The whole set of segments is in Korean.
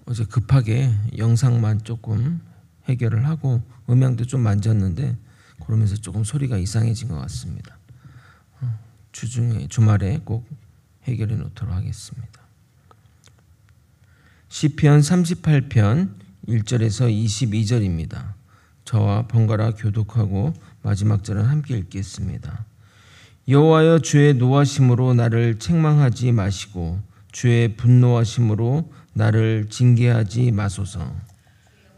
어제 급하게 영상만 조금 해결을 하고 음향도 좀 만졌는데 그러면서 조금 소리가 이상해진 것 같습니다. 주말에 꼭 해결해 놓도록 하겠습니다. 시편 38편 1절에서 22절입니다. 저와 번갈아 교독하고 마지막 절은 함께 읽겠습니다. 여호와여, 주의 노하심으로 나를 책망하지 마시고 주의 분노하심으로 나를 징계하지 마소서.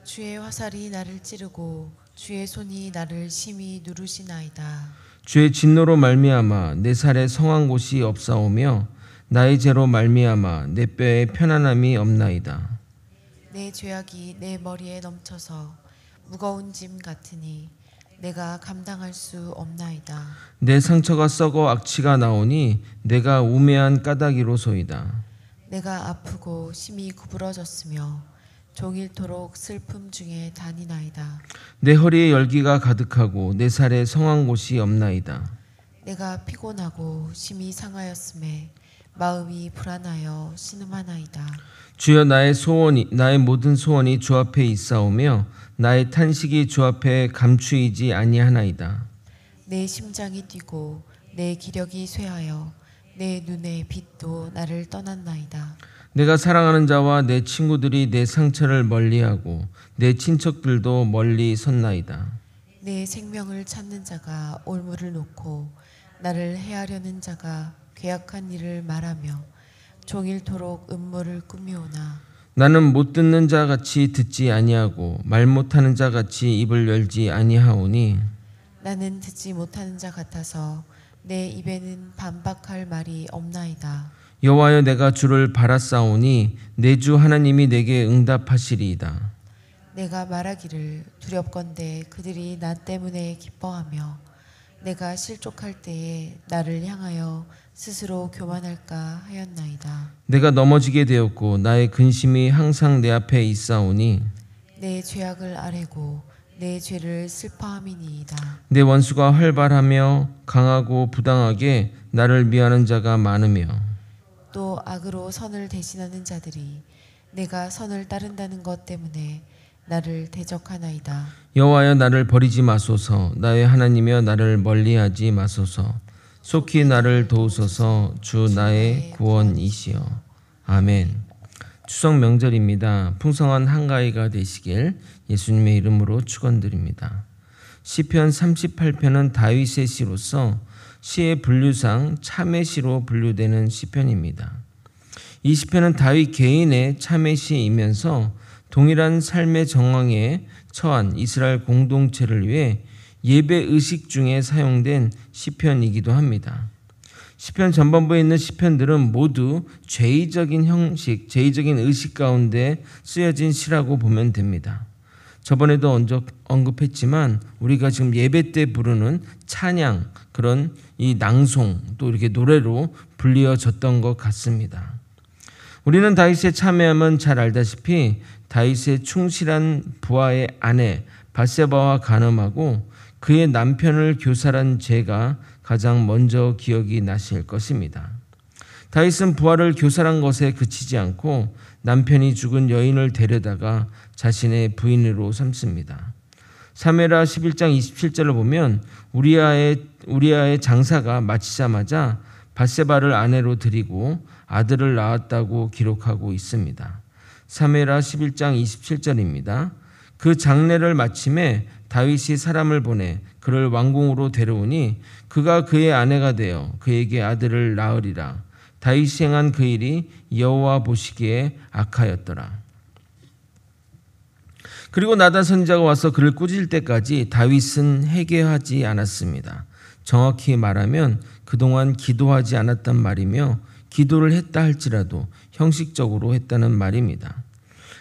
주의 화살이 나를 찌르고 주의 손이 나를 심히 누르시나이다. 주의 진노로 말미암아 내 살에 성한 곳이 없사오며 나의 죄로 말미암아 내 뼈에 편안함이 없나이다. 내 죄악이 내 머리에 넘쳐서 무거운 짐 같으니 내가 감당할 수 없나이다. 내 상처가 썩어 악취가 나오니 내가 우매한 까닭이로소이다. 내가 아프고 심히 구부러졌으며 종일토록 슬픔 중에 다니나이다. 내 허리에 열기가 가득하고 내 살에 성한 곳이 없나이다. 내가 피곤하고 심히 상하였음에 마음이 불안하여 신음하나이다. 주여, 나의 모든 소원이 주 앞에 있사오며 나의 탄식이 주 앞에 감추이지 아니하나이다. 내 심장이 뛰고 내 기력이 쇠하여 내 눈의 빛도 나를 떠났나이다. 내가 사랑하는 자와 내 친구들이 내 상처를 멀리하고 내 친척들도 멀리 섰나이다. 내 생명을 찾는 자가 올무를 놓고 나를 해하려는 자가 괴악한 일을 말하며 종일토록 음모를 꾸미오나 나는 못 듣는 자 같이 듣지 아니하고 말 못하는 자 같이 입을 열지 아니하오니 나는 듣지 못하는 자 같아서 내 입에는 반박할 말이 없나이다. 여호와여, 내가 주를 바라싸오니 내 주 하나님이 내게 응답하시리이다. 내가 말하기를 두렵건대 그들이 나 때문에 기뻐하며 내가 실족할 때에 나를 향하여 스스로 교만할까 하였나이다. 내가 넘어지게 되었고 나의 근심이 항상 내 앞에 있사오니 내 죄악을 아뢰고 내 죄를 슬퍼함이니이다. 내 원수가 활발하며 강하고 부당하게 나를 미워하는 자가 많으며 또 악으로 선을 대신하는 자들이 내가 선을 따른다는 것 때문에 나를 대적하나이다. 여호와여, 나를 버리지 마소서. 나의 하나님이여, 나를 멀리하지 마소서. 속히 나를 도우소서. 주 나의 구원이시여. 아멘. 추석 명절입니다. 풍성한 한가위가 되시길 예수님의 이름으로 축원드립니다. 시편 38편은 다윗의 시로서 시의 분류상 참회시로 분류되는 시편입니다. 이 시편은 다윗 개인의 참회시이면서 동일한 삶의 정황에 처한 이스라엘 공동체를 위해 예배 의식 중에 사용된 시편이기도 합니다. 시편 전반부에 있는 시편들은 모두 죄의적인 형식, 죄의적인 의식 가운데 쓰여진 시라고 보면 됩니다. 저번에도 언급했지만 우리가 지금 예배 때 부르는 찬양, 그런 이 낭송, 또 이렇게 노래로 불리어졌던 것 같습니다. 우리는 다윗의 참회함은 잘 알다시피 다윗의 충실한 부하의 아내 밧세바와 간음하고 그의 남편을 교살한 죄가 가장 먼저 기억이 나실 것입니다. 다윗은 부하를 교살한 것에 그치지 않고 남편이 죽은 여인을 데려다가 자신의 부인으로 삼습니다. 사무엘하 11장 27절을 보면 우리아의 장사가 마치자마자 밧세바를 아내로 들이고 아들을 낳았다고 기록하고 있습니다. 사무엘하 11장 27절입니다. 그 장례를 마침에 다윗이 사람을 보내 그를 왕궁으로 데려오니 그가 그의 아내가 되어 그에게 아들을 낳으리라. 다윗이 행한 그 일이 여호와 보시기에 악하였더라. 그리고 나단 선지자가 와서 그를 꾸짖을 때까지 다윗은 회개하지 않았습니다. 정확히 말하면 그동안 기도하지 않았단 말이며 기도를 했다 할지라도 형식적으로 했다는 말입니다.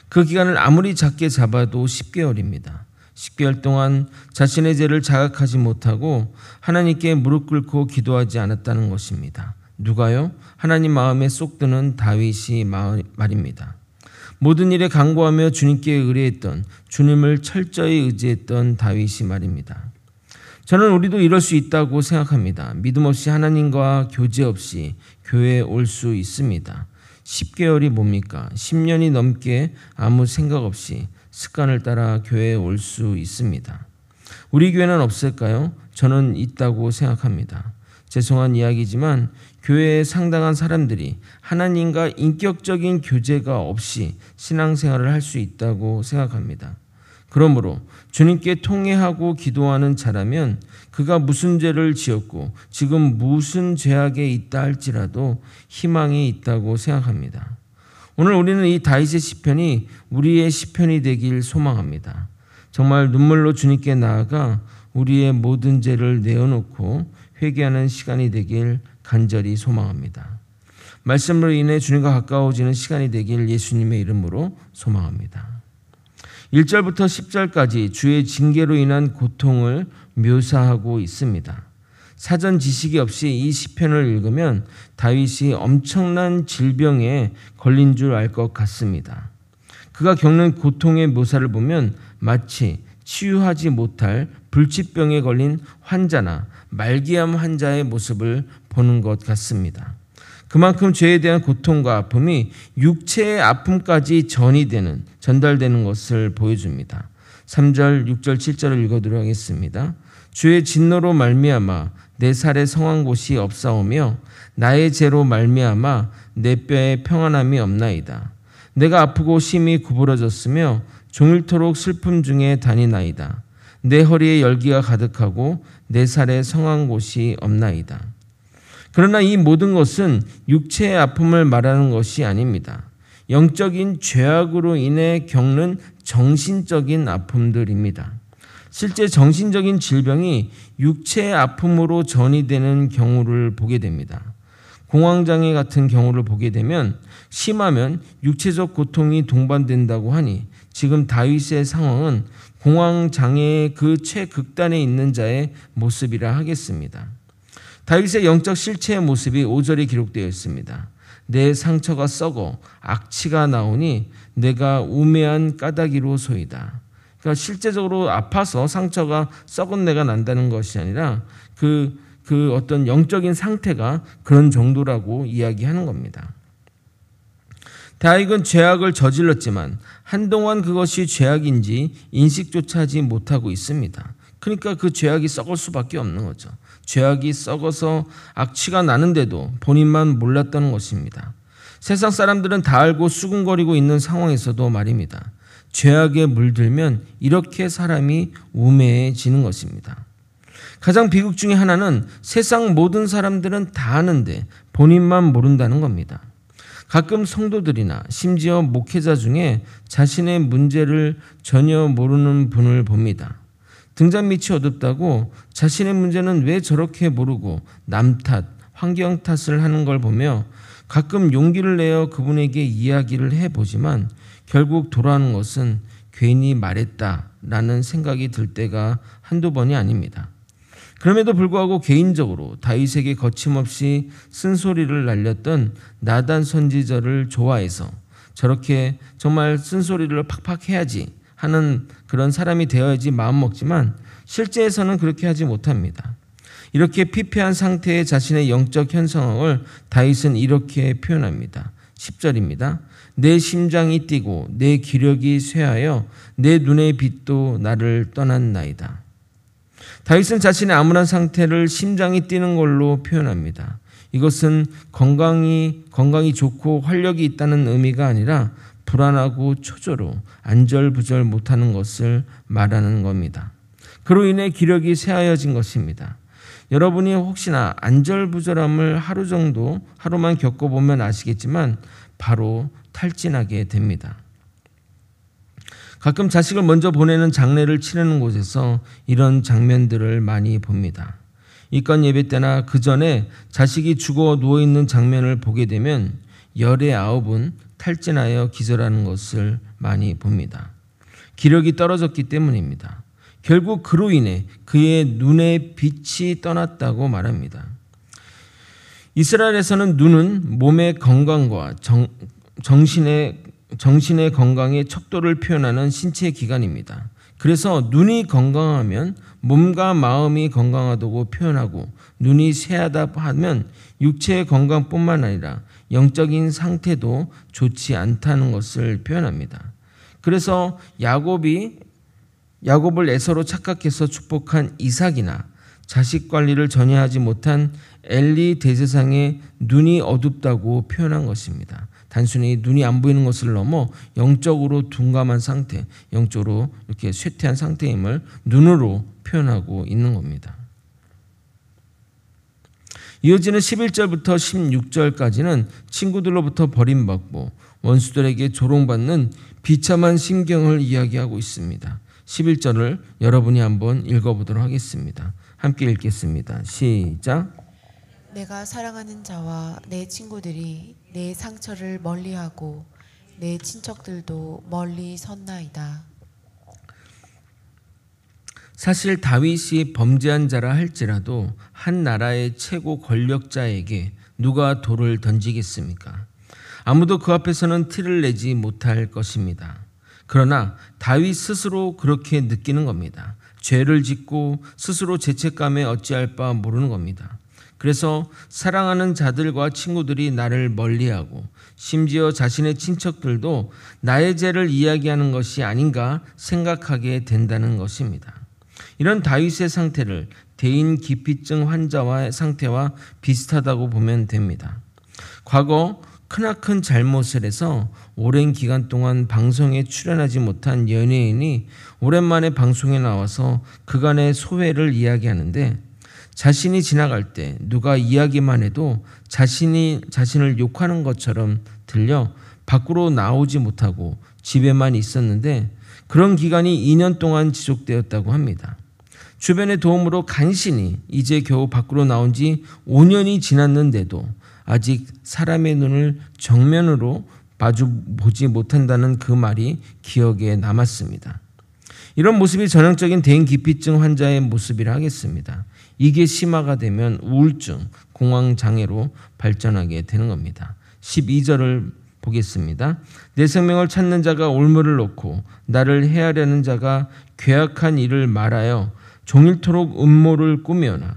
그 기간을 아무리 작게 잡아도 10개월입니다. 10개월 동안 자신의 죄를 자각하지 못하고 하나님께 무릎 꿇고 기도하지 않았다는 것입니다. 누가요? 하나님 마음에 쏙 드는 다윗이 말입니다. 모든 일에 간구하며 주님께 의뢰했던, 주님을 철저히 의지했던 다윗이 말입니다. 저는 우리도 이럴 수 있다고 생각합니다. 믿음 없이 하나님과 교제 없이 교회에 올 수 있습니다. 10개월이 뭡니까? 10년이 넘게 아무 생각 없이 습관을 따라 교회에 올 수 있습니다. 우리 교회는 없을까요? 저는 있다고 생각합니다. 죄송한 이야기지만 교회에 상당한 사람들이 하나님과 인격적인 교제가 없이 신앙생활을 할 수 있다고 생각합니다. 그러므로 주님께 통회하고 기도하는 자라면 그가 무슨 죄를 지었고 지금 무슨 죄악에 있다 할지라도 희망이 있다고 생각합니다. 오늘 우리는 이 다윗의 시편이 우리의 시편이 되길 소망합니다. 정말 눈물로 주님께 나아가 우리의 모든 죄를 내어놓고 회개하는 시간이 되길 간절히 소망합니다. 말씀으로 인해 주님과 가까워지는 시간이 되길 예수님의 이름으로 소망합니다. 1절부터 10절까지 주의 징계로 인한 고통을 묘사하고 있습니다. 사전 지식이 없이 이 시편을 읽으면 다윗이 엄청난 질병에 걸린 줄 알 것 같습니다. 그가 겪는 고통의 묘사를 보면 마치 치유하지 못할 불치병에 걸린 환자나 말기암 환자의 모습을 보는 것 같습니다. 그만큼 죄에 대한 고통과 아픔이 육체의 아픔까지 전달되는 것을 보여줍니다. 3절, 6절, 7절을 읽어드리도록 하겠습니다. 주의 진노로 말미암아 내 살에 성한 곳이 없사오며 나의 죄로 말미암아 내 뼈에 평안함이 없나이다. 내가 아프고 심히 구부러졌으며 종일토록 슬픔 중에 다니나이다. 내 허리에 열기가 가득하고 내 살에 성한 곳이 없나이다. 그러나 이 모든 것은 육체의 아픔을 말하는 것이 아닙니다. 영적인 죄악으로 인해 겪는 정신적인 아픔들입니다. 실제 정신적인 질병이 육체의 아픔으로 전이되는 경우를 보게 됩니다. 공황장애 같은 경우를 보게 되면 심하면 육체적 고통이 동반된다고 하니 지금 다윗의 상황은 공황장애의 그 최극단에 있는 자의 모습이라 하겠습니다. 다윗의 영적 실체의 모습이 5절에 기록되어 있습니다. 내 상처가 썩어 악취가 나오니 내가 우매한 까닭이로 소이다. 그러니까 실제적으로 아파서 상처가 썩은 내가 난다는 것이 아니라 그 어떤 영적인 상태가 그런 정도라고 이야기하는 겁니다. 다윗은 죄악을 저질렀지만 한동안 그것이 죄악인지 인식조차 하지 못하고 있습니다. 그러니까 그 죄악이 썩을 수밖에 없는 거죠. 죄악이 썩어서 악취가 나는데도 본인만 몰랐다는 것입니다. 세상 사람들은 다 알고 수군거리고 있는 상황에서도 말입니다. 죄악에 물들면 이렇게 사람이 우매해지는 것입니다. 가장 비극 중에 하나는 세상 모든 사람들은 다 아는데 본인만 모른다는 겁니다. 가끔 성도들이나 심지어 목회자 중에 자신의 문제를 전혀 모르는 분을 봅니다. 등잔 밑이 어둡다고 자신의 문제는 왜 저렇게 모르고 남 탓, 환경 탓을 하는 걸 보며 가끔 용기를 내어 그분에게 이야기를 해보지만 결국 돌아오는 것은 괜히 말했다라는 생각이 들 때가 한두 번이 아닙니다. 그럼에도 불구하고 개인적으로 다윗에게 거침없이 쓴소리를 날렸던 나단 선지자를 좋아해서 저렇게 정말 쓴소리를 팍팍 해야지 하는 그런 사람이 되어야지 마음먹지만 실제에서는 그렇게 하지 못합니다. 이렇게 피폐한 상태의 자신의 영적 현 상황을 다윗은 이렇게 표현합니다. 10절입니다. 내 심장이 뛰고 내 기력이 쇠하여 내 눈의 빛도 나를 떠났나이다. 다윗은 자신의 암울한 상태를 심장이 뛰는 걸로 표현합니다. 이것은 건강이 좋고 활력이 있다는 의미가 아니라 불안하고 초조로 안절부절 못하는 것을 말하는 겁니다. 그로 인해 기력이 쇠하여진 것입니다. 여러분이 혹시나 안절부절함을 하루만 겪어보면 아시겠지만 바로 탈진하게 됩니다. 가끔 자식을 먼저 보내는 장례를 치르는 곳에서 이런 장면들을 많이 봅니다. 입관 예배 때나 그 전에 자식이 죽어 누워있는 장면을 보게 되면 열의 9은 탈진하여 기절하는 것을 많이 봅니다. 기력이 떨어졌기 때문입니다. 결국 그로 인해 그의 눈의 빛이 떠났다고 말합니다. 이스라엘에서는 눈은 몸의 건강과 정신의 건강의 척도를 표현하는 신체 기관입니다. 그래서 눈이 건강하면 몸과 마음이 건강하다고 표현하고 눈이 쇠하다 하면 육체의 건강뿐만 아니라 영적인 상태도 좋지 않다는 것을 표현합니다. 그래서 야곱을 에서로 착각해서 축복한 이삭이나 자식 관리를 전혀 하지 못한 엘리 대제사장의 눈이 어둡다고 표현한 것입니다. 단순히 눈이 안 보이는 것을 넘어 영적으로 둔감한 상태, 영적으로 이렇게 쇠퇴한 상태임을 눈으로 표현하고 있는 겁니다. 이어지는 11절부터 16절까지는 친구들로부터 버림받고 원수들에게 조롱받는 비참한 심경을 이야기하고 있습니다. 11절을 여러분이 한번 읽어보도록 하겠습니다. 함께 읽겠습니다. 시작. 내가 사랑하는 자와 내 친구들이 내 상처를 멀리하고 내 친척들도 멀리 섰나이다. 사실 다윗이 범죄한 자라 할지라도 한 나라의 최고 권력자에게 누가 돌을 던지겠습니까? 아무도 그 앞에서는 티를 내지 못할 것입니다. 그러나 다윗 스스로 그렇게 느끼는 겁니다. 죄를 짓고 스스로 죄책감에 어찌할 바 모르는 겁니다. 그래서 사랑하는 자들과 친구들이 나를 멀리하고 심지어 자신의 친척들도 나의 죄를 이야기하는 것이 아닌가 생각하게 된다는 것입니다. 이런 다윗의 상태를 대인 기피증 환자와의 상태와 비슷하다고 보면 됩니다. 과거 크나큰 잘못을 해서 오랜 기간 동안 방송에 출연하지 못한 연예인이 오랜만에 방송에 나와서 그간의 소회를 이야기하는데 자신이 지나갈 때 누가 이야기만 해도 자신을 욕하는 것처럼 들려 밖으로 나오지 못하고 집에만 있었는데 그런 기간이 2년 동안 지속되었다고 합니다. 주변의 도움으로 간신히 이제 겨우 밖으로 나온 지 5년이 지났는데도 아직 사람의 눈을 정면으로 마주보지 못한다는 그 말이 기억에 남았습니다. 이런 모습이 전형적인 대인기피증 환자의 모습이라 하겠습니다. 이게 심화가 되면 우울증, 공황장애로 발전하게 되는 겁니다. 12절을 보겠습니다. 내 생명을 찾는 자가 올무를 놓고 나를 해하려는 자가 괴악한 일을 말하여 종일토록 음모를 꾸며나.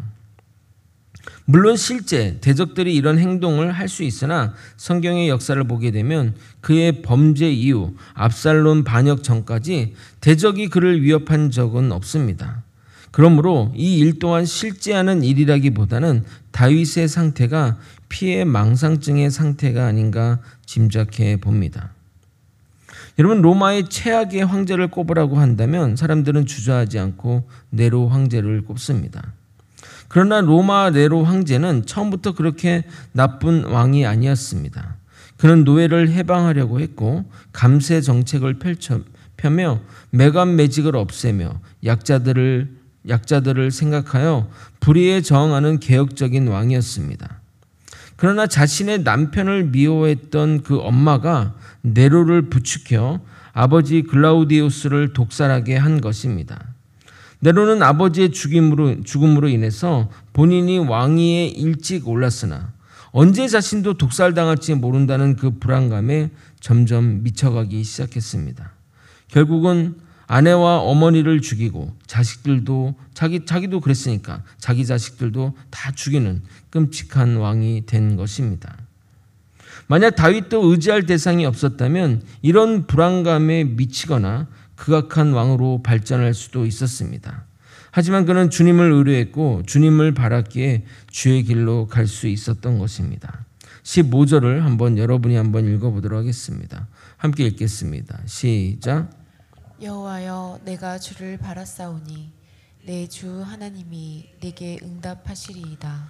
물론 실제 대적들이 이런 행동을 할 수 있으나 성경의 역사를 보게 되면 그의 범죄 이후 압살롬 반역 전까지 대적이 그를 위협한 적은 없습니다. 그러므로 이 일 또한 실제하는 일이라기보다는 다윗의 상태가 피해 망상증의 상태가 아닌가 짐작해 봅니다. 여러분, 로마의 최악의 황제를 꼽으라고 한다면 사람들은 주저하지 않고 네로 황제를 꼽습니다. 그러나 로마 네로 황제는 처음부터 그렇게 나쁜 왕이 아니었습니다. 그는 노예를 해방하려고 했고 감세 정책을 펴며 매간매직을 없애며 약자들을 생각하여 불의에 저항하는 개혁적인 왕이었습니다. 그러나 자신의 남편을 미워했던 그 엄마가 네로를 부추겨 아버지 글라우디우스를 독살하게 한 것입니다. 네로는 아버지의 죽음으로 인해서 본인이 왕위에 일찍 올랐으나 언제 자신도 독살당할지 모른다는 그 불안감에 점점 미쳐가기 시작했습니다. 결국은 아내와 어머니를 죽이고 자식들도 자기도 그랬으니까 자기 자식들도 다 죽이는 끔찍한 왕이 된 것입니다. 만약 다윗도 의지할 대상이 없었다면 이런 불안감에 미치거나 극악한 왕으로 발전할 수도 있었습니다. 하지만 그는 주님을 의뢰했고 주님을 바랐기에 주의 길로 갈 수 있었던 것입니다. 15절을 여러분이 한번 읽어보도록 하겠습니다. 함께 읽겠습니다. 시작. 여호와여, 내가 주를 바랐사오니 내 주 하나님이 내게 응답하시리이다.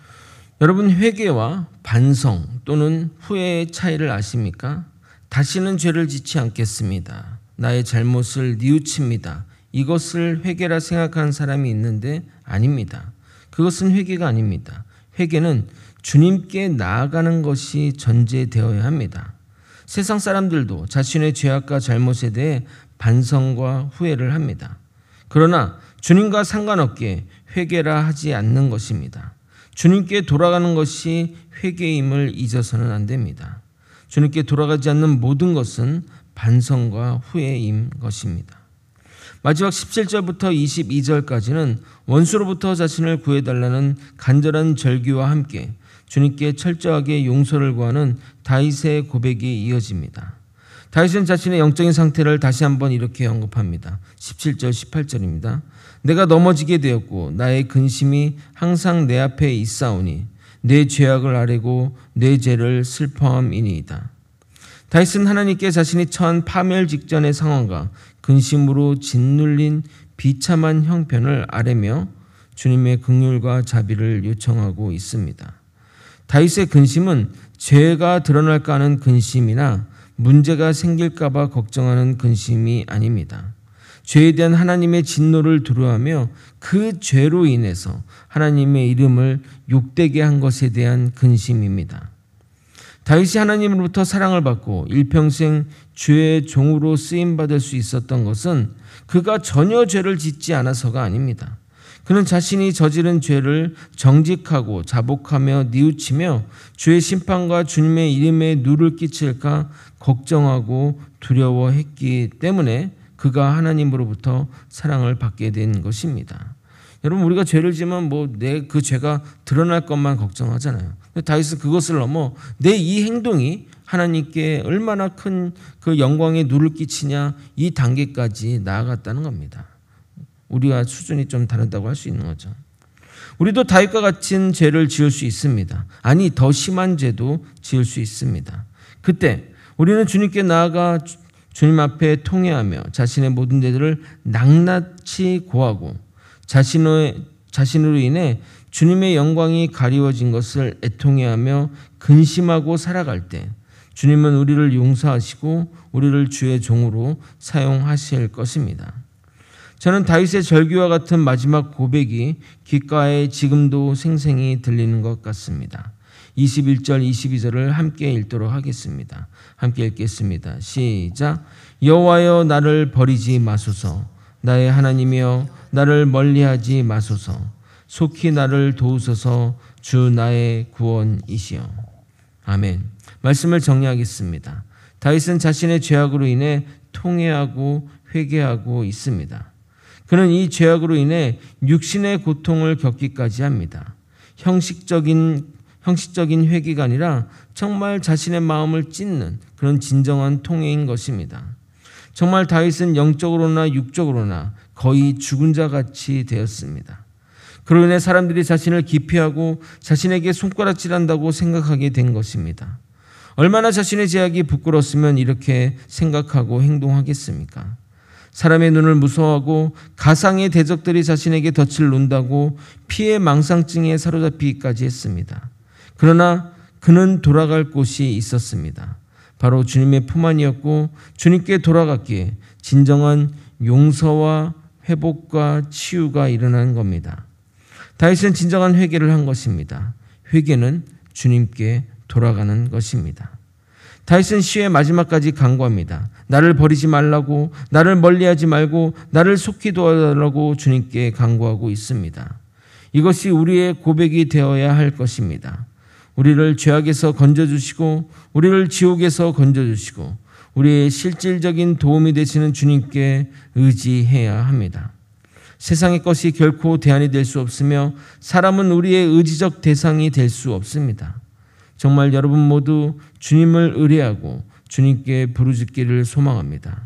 여러분, 회개와 반성 또는 후회의 차이를 아십니까? 다시는 죄를 짓지 않겠습니다. 나의 잘못을 뉘우칩니다. 이것을 회개라 생각하는 사람이 있는데 아닙니다. 그것은 회개가 아닙니다. 회개는 주님께 나아가는 것이 전제되어야 합니다. 세상 사람들도 자신의 죄악과 잘못에 대해 반성과 후회를 합니다. 그러나 주님과 상관없게 회개라 하지 않는 것입니다. 주님께 돌아가는 것이 회개임을 잊어서는 안 됩니다. 주님께 돌아가지 않는 모든 것은 반성과 후회임 것입니다. 마지막 17절부터 22절까지는 원수로부터 자신을 구해달라는 간절한 절규와 함께 주님께 철저하게 용서를 구하는 다윗의 고백이 이어집니다. 다윗은 자신의 영적인 상태를 다시 한번 이렇게 언급합니다. 17절 18절입니다. 내가 넘어지게 되었고 나의 근심이 항상 내 앞에 있사오니 내 죄악을 아뢰고 내 죄를 슬퍼함이니이다. 다윗은 하나님께 자신이 처한 파멸 직전의 상황과 근심으로 짓눌린 비참한 형편을 아뢰며 주님의 긍휼과 자비를 요청하고 있습니다. 다윗의 근심은 죄가 드러날까 하는 근심이나 문제가 생길까 봐 걱정하는 근심이 아닙니다. 죄에 대한 하나님의 진노를 두려워하며 그 죄로 인해서 하나님의 이름을 욕되게 한 것에 대한 근심입니다. 다윗이 하나님으로부터 사랑을 받고 일평생 주의 종으로 쓰임받을 수 있었던 것은 그가 전혀 죄를 짓지 않아서가 아닙니다. 그는 자신이 저지른 죄를 정직하고 자복하며 뉘우치며 주의 심판과 주님의 이름에 누를 끼칠까 걱정하고 두려워했기 때문에 그가 하나님으로부터 사랑을 받게 된 것입니다. 여러분, 우리가 죄를 지으면 내 그 죄가 드러날 것만 걱정하잖아요. 다윗은 그것을 넘어 내 이 행동이 하나님께 얼마나 큰 그 영광에 누를 끼치냐, 이 단계까지 나아갔다는 겁니다. 우리와 수준이 좀 다르다고 할 수 있는 거죠. 우리도 다윗과 같은 죄를 지을 수 있습니다. 아니, 더 심한 죄도 지을 수 있습니다. 그때 우리는 주님께 나아가 주님 앞에 통회하며 자신의 모든 죄들을 낱낱이 고하고 자신으로 인해 주님의 영광이 가리워진 것을 애통해하며 근심하고 살아갈 때 주님은 우리를 용서하시고 우리를 주의 종으로 사용하실 것입니다. 저는 다윗의 절규와 같은 마지막 고백이 귓가에 지금도 생생히 들리는 것 같습니다. 21절 22절을 함께 읽도록 하겠습니다. 함께 읽겠습니다. 시작. 여호와여 나를 버리지 마소서. 나의 하나님이여 나를 멀리하지 마소서. 속히 나를 도우소서. 주 나의 구원이시여. 아멘. 말씀을 정리하겠습니다. 다윗은 자신의 죄악으로 인해 통회하고 회개하고 있습니다. 그는 이 죄악으로 인해 육신의 고통을 겪기까지 합니다. 형식적인 회개가 아니라 정말 자신의 마음을 찢는 그런 진정한 통회인 것입니다. 정말 다윗은 영적으로나 육적으로나 거의 죽은 자 같이 되었습니다. 그로 인해 사람들이 자신을 기피하고 자신에게 손가락질한다고 생각하게 된 것입니다. 얼마나 자신의 죄악이 부끄러웠으면 이렇게 생각하고 행동하겠습니까? 사람의 눈을 무서워하고 가상의 대적들이 자신에게 덫을 놓는다고 피해 망상증에 사로잡히기까지 했습니다. 그러나 그는 돌아갈 곳이 있었습니다. 바로 주님의 품 안이었고 주님께 돌아갔기에 진정한 용서와 회복과 치유가 일어나는 겁니다. 다윗은 진정한 회개를 한 것입니다. 회개는 주님께 돌아가는 것입니다. 다윗은 시의 마지막까지 간구합니다. 나를 버리지 말라고, 나를 멀리하지 말고 나를 속히 도와달라고 주님께 간구하고 있습니다. 이것이 우리의 고백이 되어야 할 것입니다. 우리를 죄악에서 건져주시고 우리를 지옥에서 건져주시고 우리의 실질적인 도움이 되시는 주님께 의지해야 합니다. 세상의 것이 결코 대안이 될 수 없으며 사람은 우리의 의지적 대상이 될 수 없습니다. 정말 여러분 모두 주님을 의뢰하고 주님께 부르짖기를 소망합니다.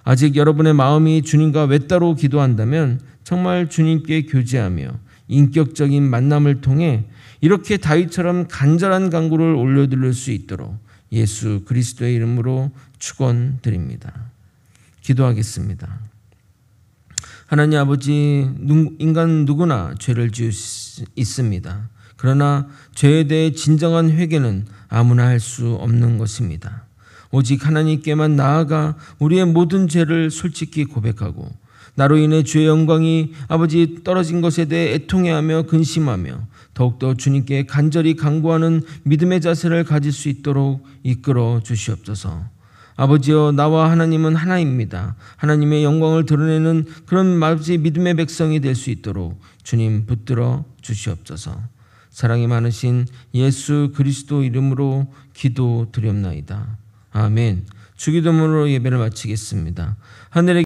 아직 여러분의 마음이 주님과 외따로 기도한다면 정말 주님께 교제하며 인격적인 만남을 통해 이렇게 다윗처럼 간절한 간구를 올려드릴 수 있도록 예수 그리스도의 이름으로 축원드립니다. 기도하겠습니다. 하나님 아버지, 인간 누구나 죄를 지을 수 있습니다. 그러나 죄에 대해 진정한 회개는 아무나 할 수 없는 것입니다. 오직 하나님께만 나아가 우리의 모든 죄를 솔직히 고백하고 나로 인해 주의 영광이 아버지 떨어진 것에 대해 애통해하며 근심하며 더욱더 주님께 간절히 간구하는 믿음의 자세를 가질 수 있도록 이끌어 주시옵소서. 아버지여, 나와 하나님은 하나입니다. 하나님의 영광을 드러내는 그런 아버지 믿음의 백성이 될 수 있도록 주님 붙들어 주시옵소서. 사랑이 많으신 예수 그리스도 이름으로 기도드렸나이다. 아멘. 주기도문으로 예배를 마치겠습니다. 하늘의